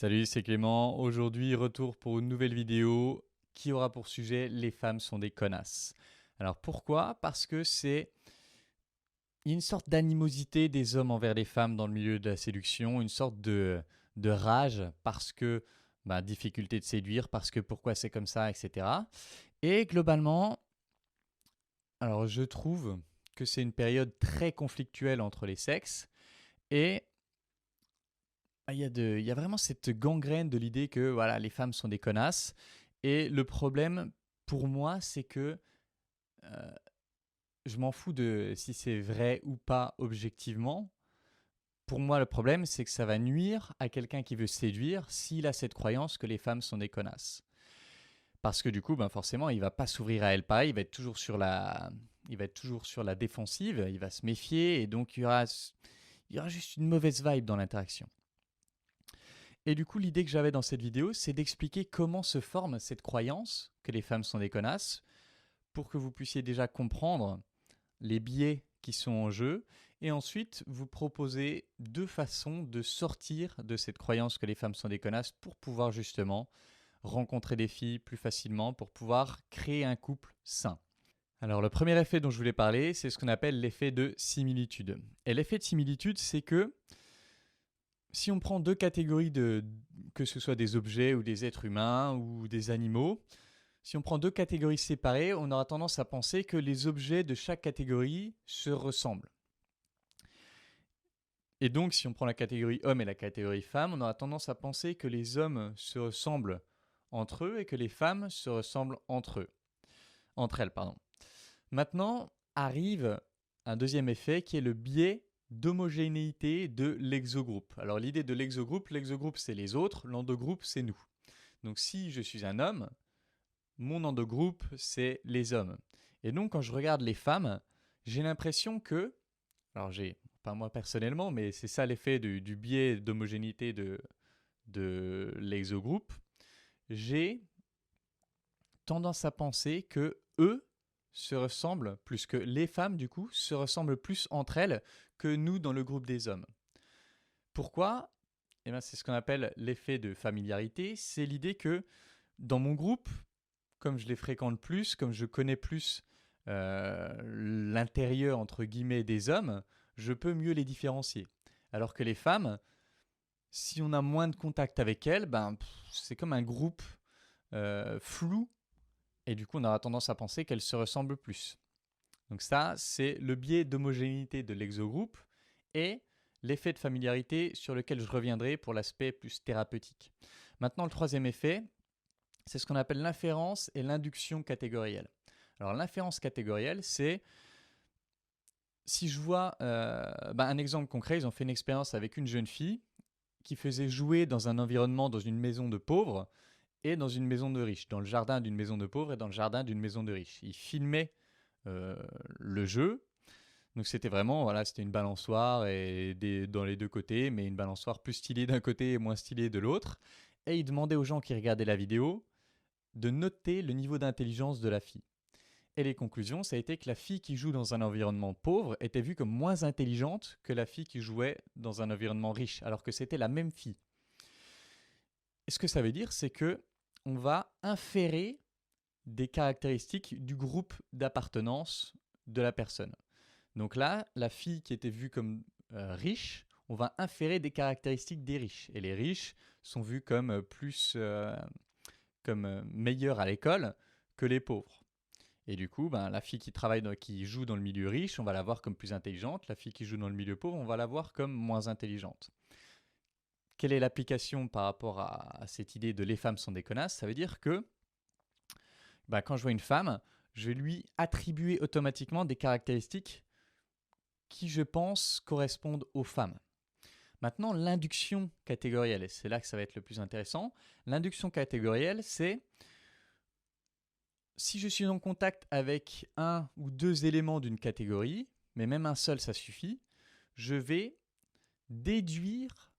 Salut, c'est Clément. Aujourd'hui, retour pour une nouvelle vidéo qui aura pour sujet "Les femmes sont des connasses". Alors pourquoi? Parce que il y a une sorte d'animosité des hommes envers les femmes dans le milieu de la séduction, une sorte de rage parce que difficulté de séduire, parce que pourquoi c'est comme ça, etc. Et globalement, alors je trouve que c'est une période très conflictuelle entre les sexes et il y a vraiment cette gangrène de l'idée que voilà, les femmes sont des connasses. Et le problème, pour moi, c'est que euh, je m'en fous de si c'est vrai ou pas objectivement. Pour moi, le problème, c'est que ça va nuire à quelqu'un qui veut séduire s'il a cette croyance que les femmes sont des connasses. Parce que du coup, forcément, il va pas s'ouvrir à elles pareil, il va être toujours sur la défensive, il va se méfier, et donc il y aura juste une mauvaise vibe dans l'interaction. Et du coup, l'idée que j'avais dans cette vidéo, c'est d'expliquer comment se forme cette croyance que les femmes sont des connasses, pour que vous puissiez déjà comprendre les biais qui sont en jeu, et ensuite vous proposer deux façons de sortir de cette croyance que les femmes sont des connasses pour pouvoir justement rencontrer des filles plus facilement, pour pouvoir créer un couple sain. Alors le premier effet dont je voulais parler, c'est ce qu'on appelle l'effet de similitude. Et l'effet de similitude, c'est que si on prend deux catégories que ce soit des objets ou des êtres humains ou des animaux, si on prend deux catégories séparées, on aura tendance à penser que les objets de chaque catégorie se ressemblent. Et donc, si on prend la catégorie homme et la catégorie femme, on aura tendance à penser que les hommes se ressemblent entre eux et que les femmes se ressemblent entre elles. Maintenant arrive un deuxième effet qui est le biais d'homogénéité de l'exogroupe. Alors l'idée de l'exogroupe c'est les autres, l'endogroupe c'est nous. Donc si je suis un homme, mon endogroupe c'est les hommes. Et donc quand je regarde les femmes, j'ai l'impression que, alors pas moi personnellement, mais c'est ça l'effet du biais d'homogénéité de l'exogroupe, j'ai tendance à penser que eux se ressemblent plus, que les femmes du coup se ressemblent plus entre elles que nous dans le groupe des hommes. Pourquoi? Eh bien, c'est ce qu'on appelle l'effet de familiarité. C'est l'idée que dans mon groupe, comme je les fréquente plus, comme je connais plus l'intérieur entre guillemets des hommes, je peux mieux les différencier. Alors que les femmes, si on a moins de contact avec elles, c'est comme un groupe flou, et du coup on aura tendance à penser qu'elles se ressemblent plus. Donc ça, c'est le biais d'homogénéité de l'exogroupe et l'effet de familiarité sur lequel je reviendrai pour l'aspect plus thérapeutique. Maintenant, le troisième effet, c'est ce qu'on appelle l'inférence et l'induction catégorielle. Alors l'inférence catégorielle, c'est si je vois un exemple concret, ils ont fait une expérience avec une jeune fille qui faisait jouer dans un environnement, dans une maison de pauvres et dans une maison de riches, dans le jardin d'une maison de pauvres et dans le jardin d'une maison de riches. Ils filmaient le jeu. Donc c'était vraiment, voilà, c'était une balançoire dans les deux côtés, mais une balançoire plus stylée d'un côté et moins stylée de l'autre. Et il demandait aux gens qui regardaient la vidéo de noter le niveau d'intelligence de la fille. Et les conclusions, ça a été que la fille qui joue dans un environnement pauvre était vue comme moins intelligente que la fille qui jouait dans un environnement riche, alors que c'était la même fille. Et ce que ça veut dire, c'est que on va inférer des caractéristiques du groupe d'appartenance de la personne. Donc là, la fille qui était vue comme riche, on va inférer des caractéristiques des riches. Et les riches sont vus comme meilleurs à l'école que les pauvres. Et du coup, la fille qui joue dans le milieu riche, on va la voir comme plus intelligente. La fille qui joue dans le milieu pauvre, on va la voir comme moins intelligente. Quelle est l'application par rapport à cette idée de "les femmes sont des connasses"? Ça veut dire que quand je vois une femme, je vais lui attribuer automatiquement des caractéristiques qui, je pense, correspondent aux femmes. Maintenant, l'induction catégorielle, et c'est là que ça va être le plus intéressant. L'induction catégorielle, c'est si je suis en contact avec un ou deux éléments d'une catégorie, mais même un seul, ça suffit, je vais déduire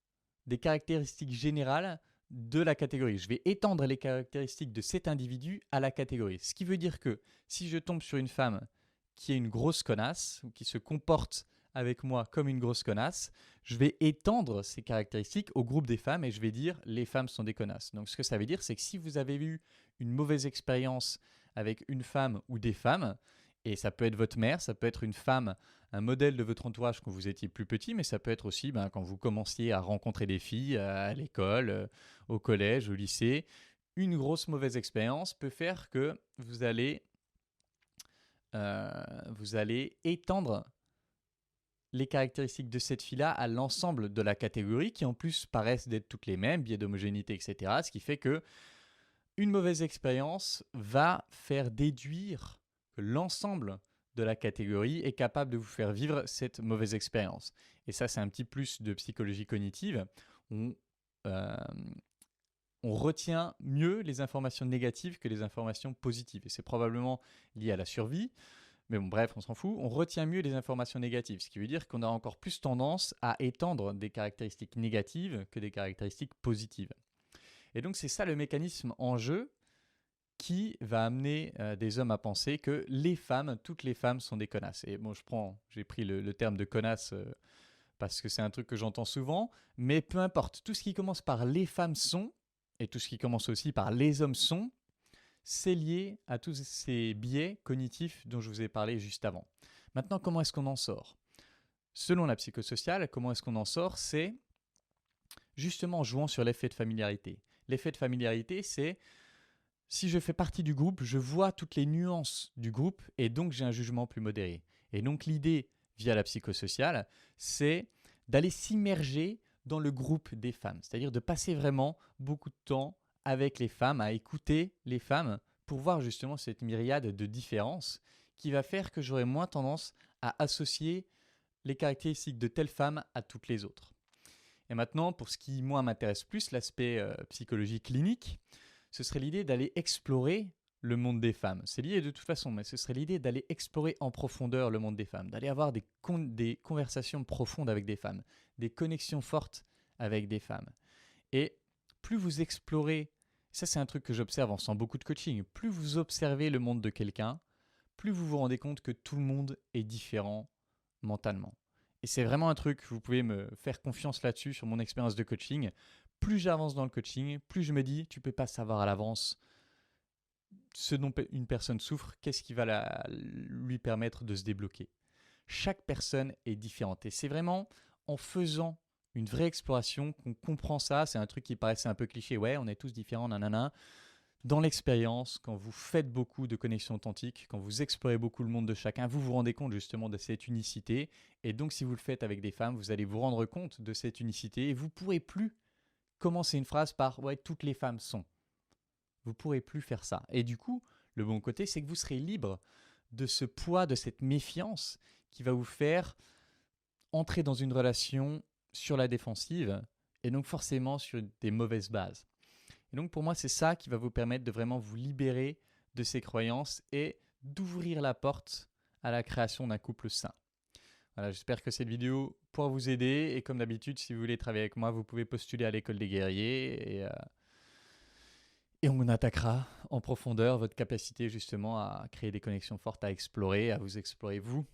des caractéristiques générales de la catégorie. Je vais étendre les caractéristiques de cet individu à la catégorie. Ce qui veut dire que si je tombe sur une femme qui est une grosse connasse, ou qui se comporte avec moi comme une grosse connasse, je vais étendre ces caractéristiques au groupe des femmes et je vais dire les femmes sont des connasses. Donc ce que ça veut dire, c'est que si vous avez eu une mauvaise expérience avec une femme ou des femmes, et ça peut être votre mère, ça peut être une femme, un modèle de votre entourage quand vous étiez plus petit, mais ça peut être aussi quand vous commenciez à rencontrer des filles à l'école, au collège, au lycée. Une grosse mauvaise expérience peut faire que vous allez étendre les caractéristiques de cette fille-là à l'ensemble de la catégorie, qui en plus paraissent d'être toutes les mêmes, biais d'homogénéité, etc. Ce qui fait que une mauvaise expérience va faire déduire que l'ensemble de la catégorie est capable de vous faire vivre cette mauvaise expérience. Et ça, c'est un petit plus de psychologie cognitive. Euh, on retient mieux les informations négatives que les informations positives. Et c'est probablement lié à la survie. Mais bon, bref, on s'en fout. On retient mieux les informations négatives, ce qui veut dire qu'on a encore plus tendance à étendre des caractéristiques négatives que des caractéristiques positives. Et donc, c'est ça le mécanisme en jeu qui va amener des hommes à penser que les femmes, toutes les femmes sont des connasses. Et bon, j'ai pris le terme de connasse parce que c'est un truc que j'entends souvent, mais peu importe. Tout ce qui commence par les femmes sont, et tout ce qui commence aussi par les hommes sont, c'est lié à tous ces biais cognitifs dont je vous ai parlé juste avant. Maintenant, comment est-ce qu'on en sort ? Selon la psychosociale, comment est-ce qu'on en sort ? C'est justement en jouant sur l'effet de familiarité. L'effet de familiarité, c'est si je fais partie du groupe, je vois toutes les nuances du groupe et donc j'ai un jugement plus modéré. Et donc l'idée, via la psychosociale, c'est d'aller s'immerger dans le groupe des femmes, c'est-à-dire de passer vraiment beaucoup de temps avec les femmes, à écouter les femmes pour voir justement cette myriade de différences qui va faire que j'aurai moins tendance à associer les caractéristiques de telle femme à toutes les autres. Et maintenant, pour ce qui, moi, m'intéresse plus, l'aspect psychologie clinique, ce serait l'idée d'aller explorer le monde des femmes. C'est lié de toute façon, mais ce serait l'idée d'aller explorer en profondeur le monde des femmes, d'aller avoir des conversations profondes avec des femmes, des connexions fortes avec des femmes. Et plus vous explorez, ça c'est un truc que j'observe en faisant beaucoup de coaching, plus vous observez le monde de quelqu'un, plus vous vous rendez compte que tout le monde est différent mentalement. Et c'est vraiment un truc, vous pouvez me faire confiance là-dessus sur mon expérience de coaching. Plus j'avance dans le coaching, plus je me dis, tu ne peux pas savoir à l'avance ce dont une personne souffre, qu'est-ce qui va lui permettre de se débloquer. Chaque personne est différente et c'est vraiment en faisant une vraie exploration qu'on comprend ça. C'est un truc qui paraissait un peu cliché, ouais, on est tous différents, nanana. Dans l'expérience, quand vous faites beaucoup de connexions authentiques, quand vous explorez beaucoup le monde de chacun, vous vous rendez compte justement de cette unicité. Et donc, si vous le faites avec des femmes, vous allez vous rendre compte de cette unicité et vous ne pourrez plus commencer une phrase par « ouais, toutes les femmes sont ». Vous ne pourrez plus faire ça. Et du coup, le bon côté, c'est que vous serez libre de ce poids, de cette méfiance qui va vous faire entrer dans une relation sur la défensive et donc forcément sur des mauvaises bases. Et donc pour moi, c'est ça qui va vous permettre de vraiment vous libérer de ces croyances et d'ouvrir la porte à la création d'un couple sain. Voilà, j'espère que cette vidéo pourra vous aider et comme d'habitude, si vous voulez travailler avec moi, vous pouvez postuler à l'école des guerriers et on attaquera en profondeur votre capacité justement à créer des connexions fortes, à explorer, à vous explorer vous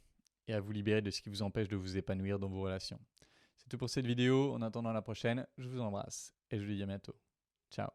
et à vous libérer de ce qui vous empêche de vous épanouir dans vos relations. C'est tout pour cette vidéo. En attendant la prochaine, je vous embrasse et je vous dis à bientôt. Ciao.